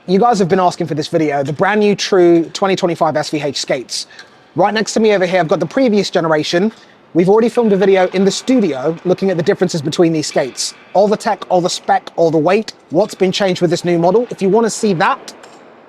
You guys have been asking for this video, the brand new True 2025 SVH skates. Right next to me over here, I've got the previous generation. We've already filmed a video in the studio looking at the differences between these skates. All the tech, all the spec, all the weight, what's been changed with this new model. If you want to see that,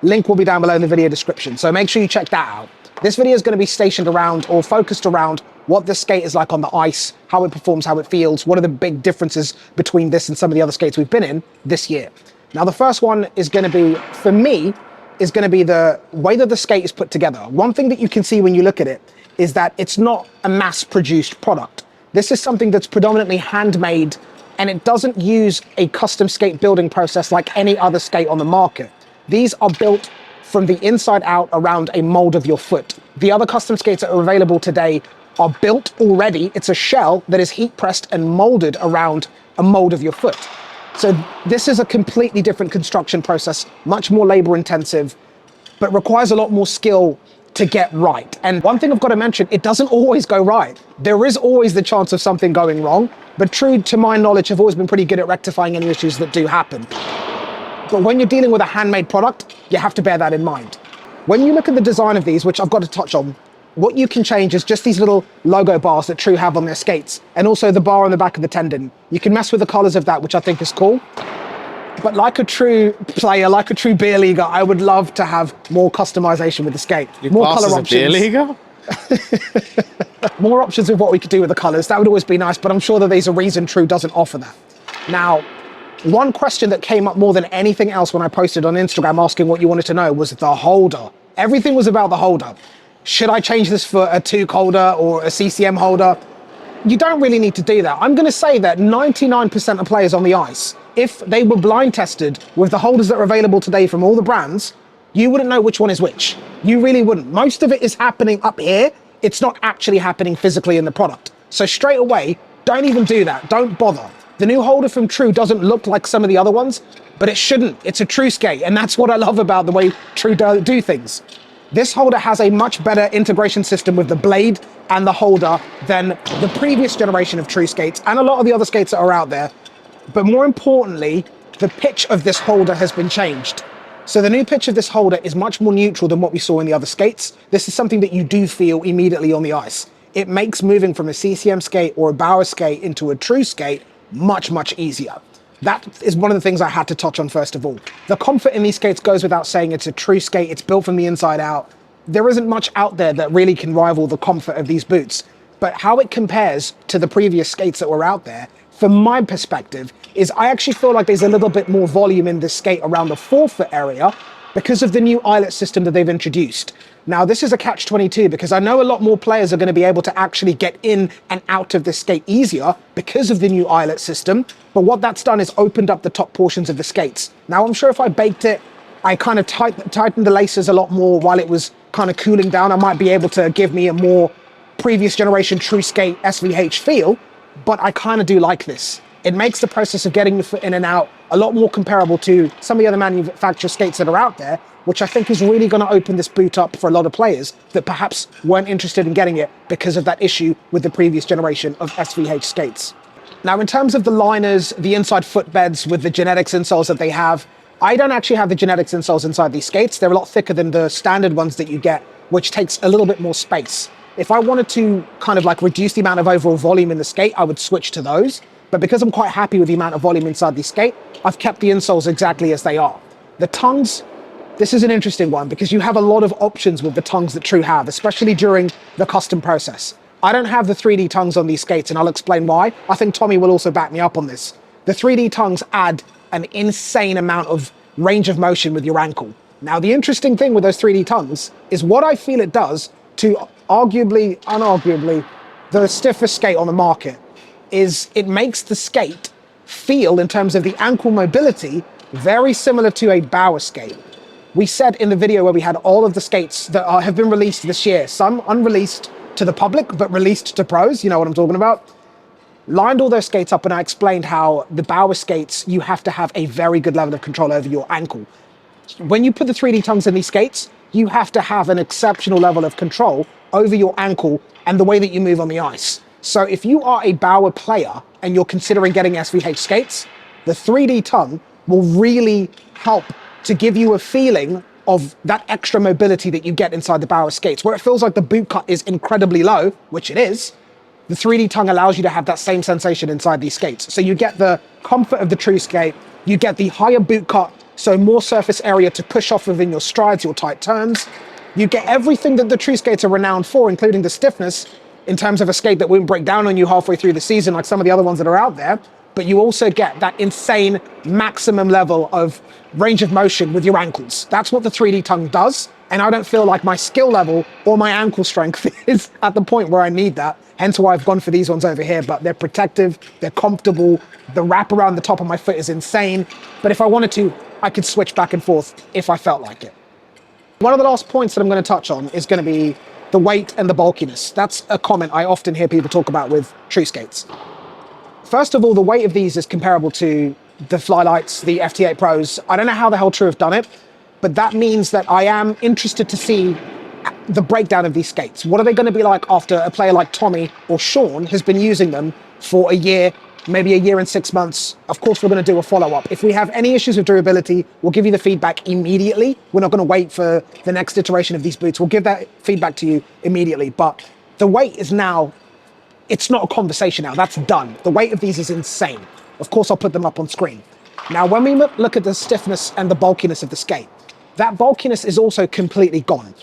link will be down below in the video description. So make sure you check that out. This video is going to be stationed around or focused around what the skate is like on the ice, how it performs, how it feels, what are the big differences between this and some of the other skates we've been in this year. Now, the first one is going to be, for me, is going to be the way that the skate is put together. One thing that you can see when you look at it is that it's not a mass-produced product. This is something that's predominantly handmade, and it doesn't use a custom skate building process like any other skate on the market. These are built from the inside out around a mold of your foot. The other custom skates that are available today are built already. It's a shell that is heat pressed and molded around a mold of your foot. So this is a completely different construction process, much more labor intensive, but requires a lot more skill to get right. And one thing I've got to mention, it doesn't always go right. There is always the chance of something going wrong, but True, to my knowledge, have always been pretty good at rectifying any issues that do happen. But when you're dealing with a handmade product, you have to bear that in mind. When you look at the design of these, which I've got to touch on, what you can change is just these little logo bars that True have on their skates, and also the bar on the back of the Tendon. You can mess with the colors of that, which I think is cool. But like a true player, like a true beer leaguer, I would love to have more customization with the skate. More color options. Beer leaguer? More options of what we could do with the colors. That would always be nice, but I'm sure that there's a reason True doesn't offer that. Now, one question that came up more than anything else when I posted on Instagram asking what you wanted to know was the holder. Everything was about the holder. Should I change this for a Toque holder or a CCM holder? You don't really need to do that. I'm going to say that 99% of players on the ice, if they were blind tested with the holders that are available today from all the brands, you wouldn't know which one is which. You really wouldn't. Most of it is happening up here. It's not actually happening physically in the product. So straight away, don't even do that. Don't bother. The new holder from True doesn't look like some of the other ones, but it shouldn't. It's a True skate, and that's what I love about the way True do things. This holder has a much better integration system with the blade and the holder than the previous generation of True skates and a lot of the other skates that are out there. But more importantly, the pitch of this holder has been changed. So the new pitch of this holder is much more neutral than what we saw in the other skates. This is something that you do feel immediately on the ice. It makes moving from a CCM skate or a Bauer skate into a True skate much, much easier. That is one of the things I had to touch on first of all. The comfort in these skates goes without saying. It's a True skate. It's built from the inside out. There isn't much out there that really can rival the comfort of these boots. But how it compares to the previous skates that were out there, from my perspective, is I actually feel like there's a little bit more volume in this skate around the forefoot area because of the new eyelet system that they've introduced. Now, this is a catch-22 because I know a lot more players are going to be able to actually get in and out of this skate easier because of the new eyelet system. But what that's done is opened up the top portions of the skates. Now, I'm sure if I baked it, I kind of tightened the laces a lot more while it was kind of cooling down, I might be able to give me a more previous generation True skate SVH feel, but I kind of do like this. It makes the process of getting the foot in and out a lot more comparable to some of the other manufacturer skates that are out there, which I think is really going to open this boot up for a lot of players that perhaps weren't interested in getting it because of that issue with the previous generation of SVH skates. Now, in terms of the liners, the inside footbeds with the genetics insoles that they have, I don't actually have the genetics insoles inside these skates. They're a lot thicker than the standard ones that you get, which takes a little bit more space. If I wanted to kind of like reduce the amount of overall volume in the skate, I would switch to those. But because I'm quite happy with the amount of volume inside the skate, I've kept the insoles exactly as they are. The tongues, this is an interesting one because you have a lot of options with the tongues that True have, especially during the custom process. I don't have the 3D tongues on these skates, and I'll explain why. I think Tommy will also back me up on this. The 3D tongues add an insane amount of range of motion with your ankle. Now, the interesting thing with those 3D tongues is what I feel it does to unarguably, the stiffest skate on the market is it makes the skate feel, in terms of the ankle mobility, very similar to a Bauer skate. We said in the video where we had all of the skates that have been released this year, some unreleased to the public, but released to pros, you know what I'm talking about, lined all those skates up, and I explained how the Bauer skates, you have to have a very good level of control over your ankle. When you put the 3D tongues in these skates, you have to have an exceptional level of control over your ankle and the way that you move on the ice. So if you are a Bauer player and you're considering getting SVH skates, the 3D tongue will really help to give you a feeling of that extra mobility that you get inside the Bauer skates, where it feels like the boot cut is incredibly low, which it is. The 3D tongue allows you to have that same sensation inside these skates. So you get the comfort of the true skate, you get the higher boot cut, so more surface area to push off within your strides, your tight turns. You get everything that the true skates are renowned for, including the stiffness, in terms of a skate that won't break down on you halfway through the season like some of the other ones that are out there. But you also get that insane maximum level of range of motion with your ankles. That's what the 3D tongue does. And I don't feel like my skill level or my ankle strength is at the point where I need that. Hence why I've gone for these ones over here, but they're protective, they're comfortable. The wrap around the top of my foot is insane. But if I wanted to, I could switch back and forth if I felt like it. One of the last points that I'm going to touch on is going to be the weight and the bulkiness. That's a comment I often hear people talk about with true skates. First of all, the weight of these is comparable to the Flylights, the FT8 Pros. I don't know how the hell True have done it, but that means that I am interested to see the breakdown of these skates. What are they going to be like after a player like Tommy or Sean has been using them for a year, maybe a year and 6 months? Of course, we're going to do a follow-up. If we have any issues with durability, we'll give you the feedback immediately. We're not going to wait for the next iteration of these boots. We'll give that feedback to you immediately. But the weight is now, it's not a conversation now. That's done. The weight of these is insane. Of course, I'll put them up on screen. Now, when we look at the stiffness and the bulkiness of the skate, that bulkiness is also completely gone.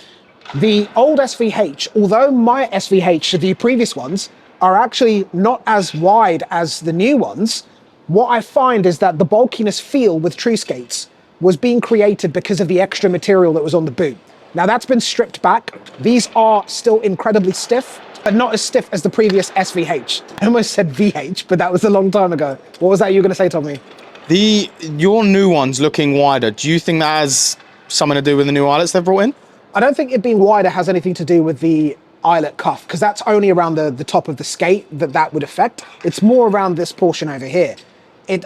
The old SVH, although my SVH, the previous ones, are actually not as wide as the new ones, what I find is that the bulkiness feel with true skates was being created because of the extra material that was on the boot. Now that's been stripped back. These are still incredibly stiff, but not as stiff as the previous SVH. I almost said VH, but that was a long time ago. What was that you were gonna say, Tommy? Your new ones looking wider, do you think that has something to do with the new eyelets they've brought in? I don't think it being wider has anything to do with the eyelet cuff, because that's only around the top of the skate that would affect. It's more around this portion over here.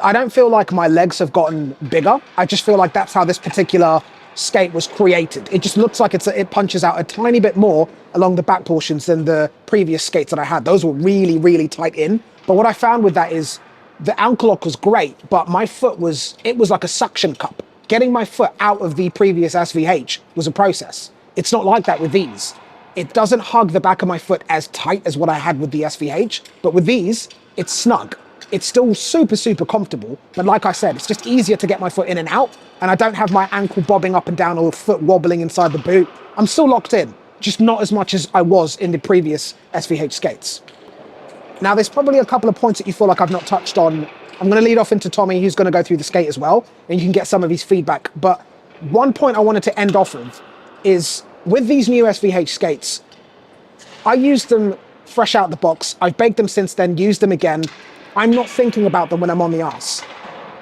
I don't feel like my legs have gotten bigger. I just feel like that's how this particular skate was created. It just looks like it punches out a tiny bit more along the back portions than the previous skates that I had. Those were really, really tight in. But what I found with that is the ankle lock was great, but my foot was like a suction cup. Getting my foot out of the previous SVH was a process. It's not like that with these. It doesn't hug the back of my foot as tight as what I had with the SVH, but with these, it's snug. It's still super, super comfortable. But like I said, it's just easier to get my foot in and out, and I don't have my ankle bobbing up and down or foot wobbling inside the boot. I'm still locked in, just not as much as I was in the previous SVH skates. Now, there's probably a couple of points that you feel like I've not touched on. I'm gonna lead off into Tommy, who's gonna go through the skate as well, and you can get some of his feedback. But one point I wanted to end off with is, with these new SVH skates, I used them fresh out the box. I've baked them since then, used them again. I'm not thinking about them when I'm on the ice.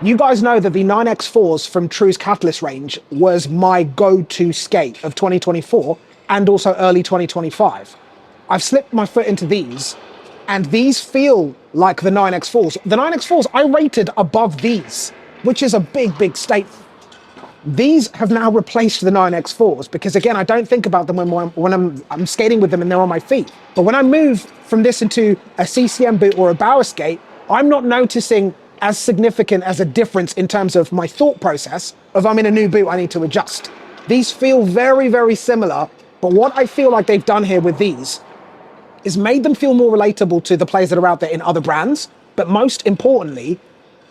You guys know that the 9X4s from True's Catalyst range was my go-to skate of 2024 and also early 2025. I've slipped my foot into these, and these feel like the 9X4s. The 9X4s I rated above these, which is a big, big statement. These have now replaced the 9X4s because, again, I don't think about them when I'm skating with them and they're on my feet. But when I move from this into a CCM boot or a Bauer skate, I'm not noticing as significant as a difference in terms of my thought process of I'm in a new boot, I need to adjust. These feel very, very similar, but what I feel like they've done here with these is made them feel more relatable to the players that are out there in other brands, but most importantly,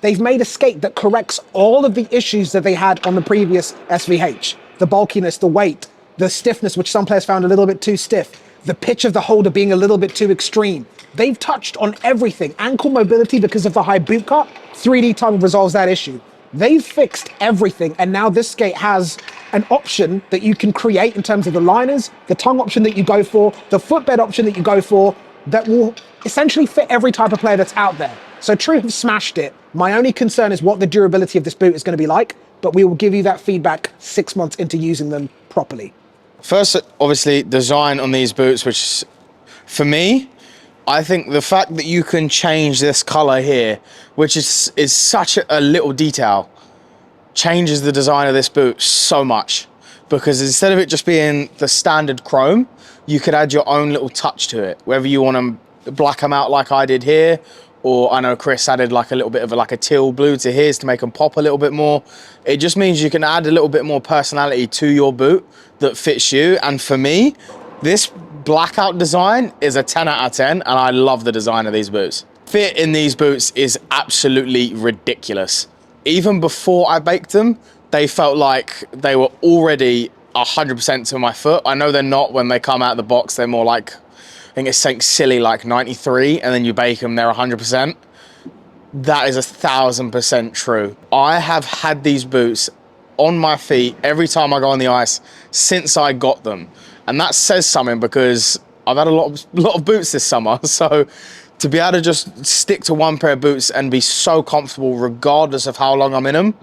they've made a skate that corrects all of the issues that they had on the previous SVH. The bulkiness, the weight, the stiffness, which some players found a little bit too stiff, the pitch of the holder being a little bit too extreme. They've touched on everything. Ankle mobility because of the high boot cut, 3D tongue resolves that issue. They've fixed everything, and now this skate has an option that you can create in terms of the liners, the tongue option that you go for, the footbed option that you go for, that will essentially fit every type of player that's out there. So True have smashed it. My only concern is what the durability of this boot is going to be like, but we will give you that feedback 6 months into using them properly. First, obviously, design on these boots, which for me, I think the fact that you can change this color here, which is such a little detail, changes the design of this boot so much. Because instead of it just being the standard chrome, you could add your own little touch to it, whether you want to black them out like I did here, or I know Chris added like a little bit of like a teal blue to his to make them pop a little bit more. It just means you can add a little bit more personality to your boot that fits you. And for me, this blackout design is a 10 out of 10, and I love the design of these boots. Fit in these boots is absolutely ridiculous. Even before I baked them, they felt like they were already 100% to my foot. I know they're not when they come out of the box. They're more like, I think it's something silly like 93, and then you bake them, they're 100%. That is 1000% true. I have had these boots on my feet every time I go on the ice since I got them. And that says something, because I've had a lot of boots this summer. So to be able to just stick to one pair of boots and be so comfortable regardless of how long I'm in them,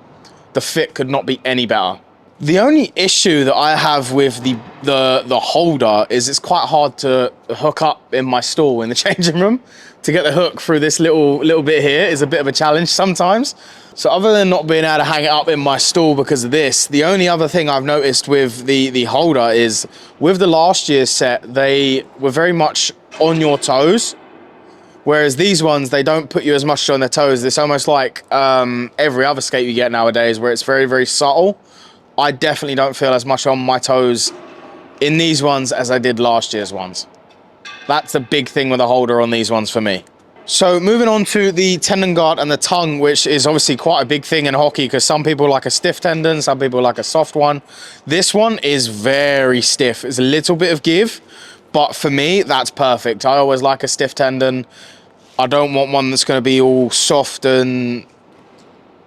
the fit could not be any better. The only issue that I have with the holder is it's quite hard to hook up in my stall in the changing room. To get the hook through this little bit here is a bit of a challenge sometimes. So other than not being able to hang it up in my stall because of this, the only other thing I've noticed with the holder is with the last year's set, they were very much on your toes. Whereas these ones, they don't put you as much on their toes. It's almost like every other skate you get nowadays where it's very, very subtle. I definitely don't feel as much on my toes in these ones as I did last year's ones. That's the big thing with the holder on these ones for me. So moving on to the tendon guard and the tongue, which is obviously quite a big thing in hockey because some people like a stiff tendon, some people like a soft one. This one is very stiff. It's a little bit of give, but for me, that's perfect. I always like a stiff tendon. I don't want one that's going to be all soft and...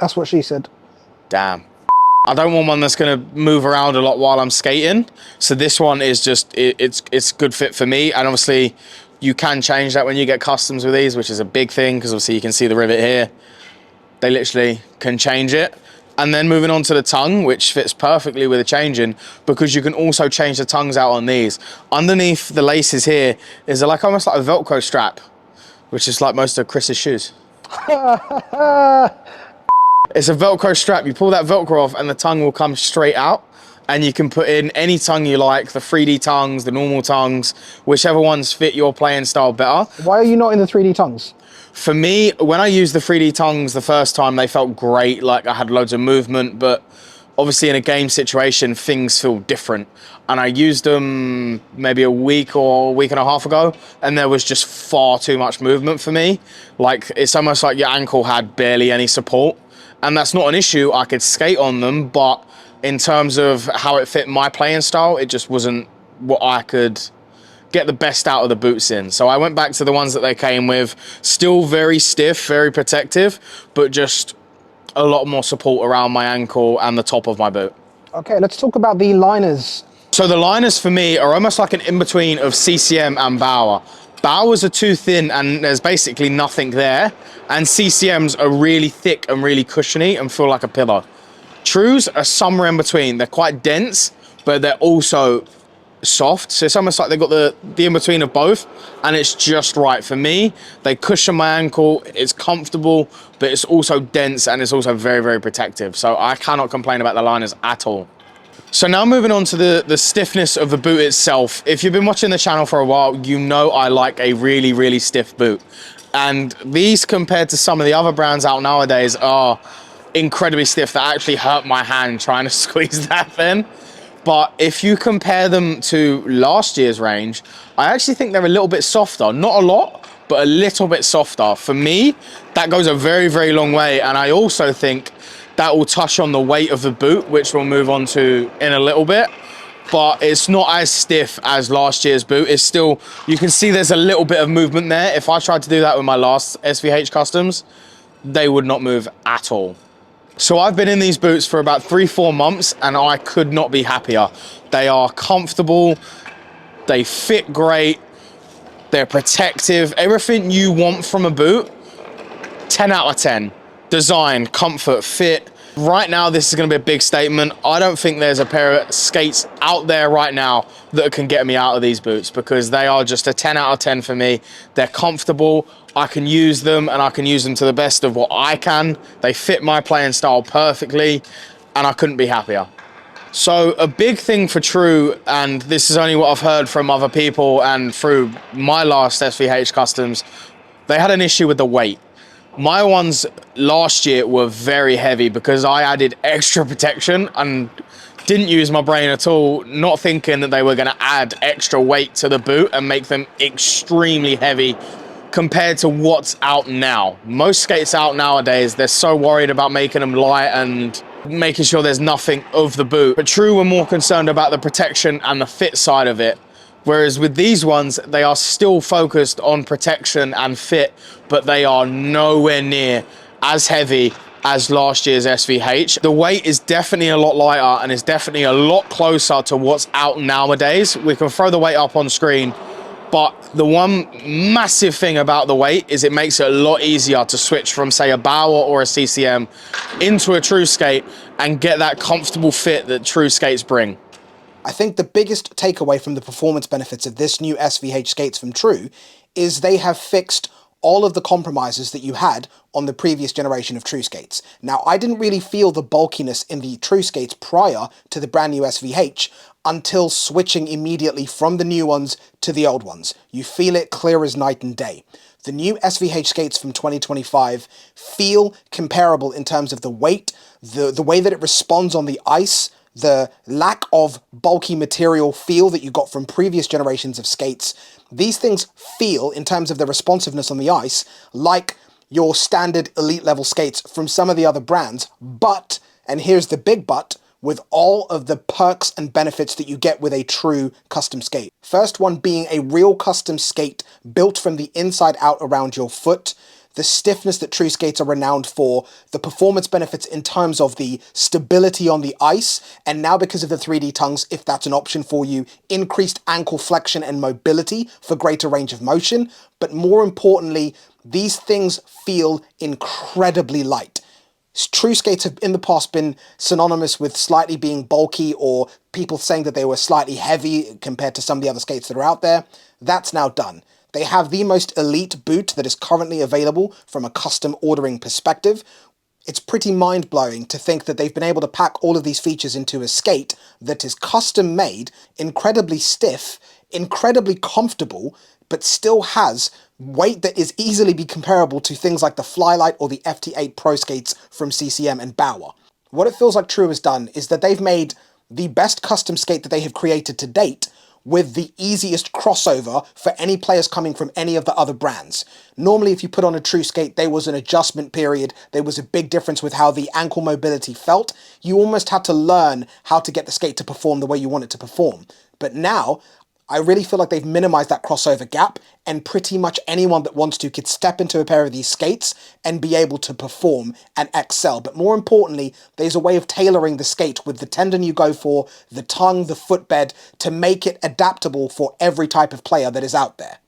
That's what she said. Damn. I don't want one that's going to move around a lot while I'm skating. So this one is just, it's good fit for me. And obviously you can change that when you get customs with these, which is a big thing because obviously you can see the rivet here. They literally can change it. And then moving on to the tongue, which fits perfectly with the changing, because you can also change the tongues out on these. Underneath the laces here is like almost like a Velcro strap, which is like most of Chris's shoes. It's a Velcro strap. You pull that Velcro off and the tongue will come straight out, and you can put in any tongue you like, the 3D tongues, the normal tongues, whichever ones fit your playing style better. Why are you not in the 3D tongues? For me, when I used the 3D tongues the first time, they felt great. Like I had loads of movement, but obviously in a game situation, things feel different. And I used them maybe a week or a week and a half ago, and there was just far too much movement for me. Like it's almost like your ankle had barely any support. And that's not an issue. I could skate on them, but in terms of how it fit my playing style, it just wasn't what I could get the best out of the boots in. So I went back to the ones that they came with. Still very stiff, very protective, but just a lot more support around my ankle and the top of my boot. Okay, let's talk about the liners. So the liners for me are almost like an in-between of CCM and Bauer. Bowers are too thin and there's basically nothing there. And CCMs are really thick and really cushiony and feel like a pillow. Trues are somewhere in between. They're quite dense, but they're also soft. So it's almost like they've got the in-between of both, and it's just right for me. They cushion my ankle, it's comfortable, but it's also dense and it's also very, very protective. So I cannot complain about the liners at all. So now moving on to the stiffness of the boot itself. If you've been watching the channel for a while, you know I like a really, really stiff boot. And these, compared to some of the other brands out nowadays, are incredibly stiff. That actually hurt my hand trying to squeeze that thin. But if you compare them to last year's range, I actually think they're a little bit softer. Not a lot, but a little bit softer. For me, that goes a very, very long way. And I also think that will touch on the weight of the boot, which we'll move on to in a little bit. But it's not as stiff as last year's boot. It's still, you can see there's a little bit of movement there. If I tried to do that with my last SVH customs, they would not move at all. So I've been in these boots for about 3-4 months and I could not be happier. They are comfortable, they fit great, they're protective, everything you want from a boot, 10 out of 10. Design, comfort, fit. Right now, this is gonna be a big statement. I don't think there's a pair of skates out there right now that can get me out of these boots, because they are just a 10 out of 10 for me. They're comfortable, I can use them, and I can use them to the best of what I can. They fit my playing style perfectly, and I couldn't be happier. So a big thing for True, and this is only what I've heard from other people and through my last SVH customs, they had an issue with the weight. My ones last year were very heavy because I added extra protection and didn't use my brain at all, not thinking that they were going to add extra weight to the boot and make them extremely heavy compared to what's out now. Most skates out nowadays, they're so worried about making them light and making sure there's nothing of the boot. But True were more concerned about the protection and the fit side of it. Whereas with these ones, they are still focused on protection and fit, but they are nowhere near as heavy as last year's SVH. The weight is definitely a lot lighter and is definitely a lot closer to what's out nowadays. We can throw the weight up on screen, but the one massive thing about the weight is it makes it a lot easier to switch from, say, a Bauer or a CCM into a True skate and get that comfortable fit that True skates bring. I think the biggest takeaway from the performance benefits of this new SVH skates from True is they have fixed all of the compromises that you had on the previous generation of True skates. Now, I didn't really feel the bulkiness in the True skates prior to the brand new SVH until switching immediately from the new ones to the old ones. You feel it clear as night and day. The new SVH skates from 2025 feel comparable in terms of the weight, the way that it responds on the ice, the lack of bulky material feel that you got from previous generations of skates. These things feel, in terms of the responsiveness on the ice, like your standard elite level skates from some of the other brands, but, and here's the big but, with all of the perks and benefits that you get with a true custom skate. First one being a real custom skate built from the inside out around your foot, the stiffness that True skates are renowned for, the performance benefits in terms of the stability on the ice, and now because of the 3D tongues, if that's an option for you, increased ankle flexion and mobility for greater range of motion. But more importantly, these things feel incredibly light. True skates have in the past been synonymous with slightly being bulky or people saying that they were slightly heavy compared to some of the other skates that are out there. That's now done. They have the most elite boot that is currently available from a custom ordering perspective. It's pretty mind-blowing to think that they've been able to pack all of these features into a skate that is custom made, incredibly stiff, incredibly comfortable, but still has weight that is easily be comparable to things like the Flylight or the FT8 Pro skates from CCM and Bauer. What it feels like True has done is that they've made the best custom skate that they have created to date with the easiest crossover for any players coming from any of the other brands. Normally, if you put on a True skate, there was an adjustment period, there was a big difference with how the ankle mobility felt. You almost had to learn how to get the skate to perform the way you want it to perform. But now, I really feel like they've minimized that crossover gap, and pretty much anyone that wants to could step into a pair of these skates and be able to perform and excel. But more importantly, there's a way of tailoring the skate with the tendon you go for, the tongue, the footbed, to make it adaptable for every type of player that is out there.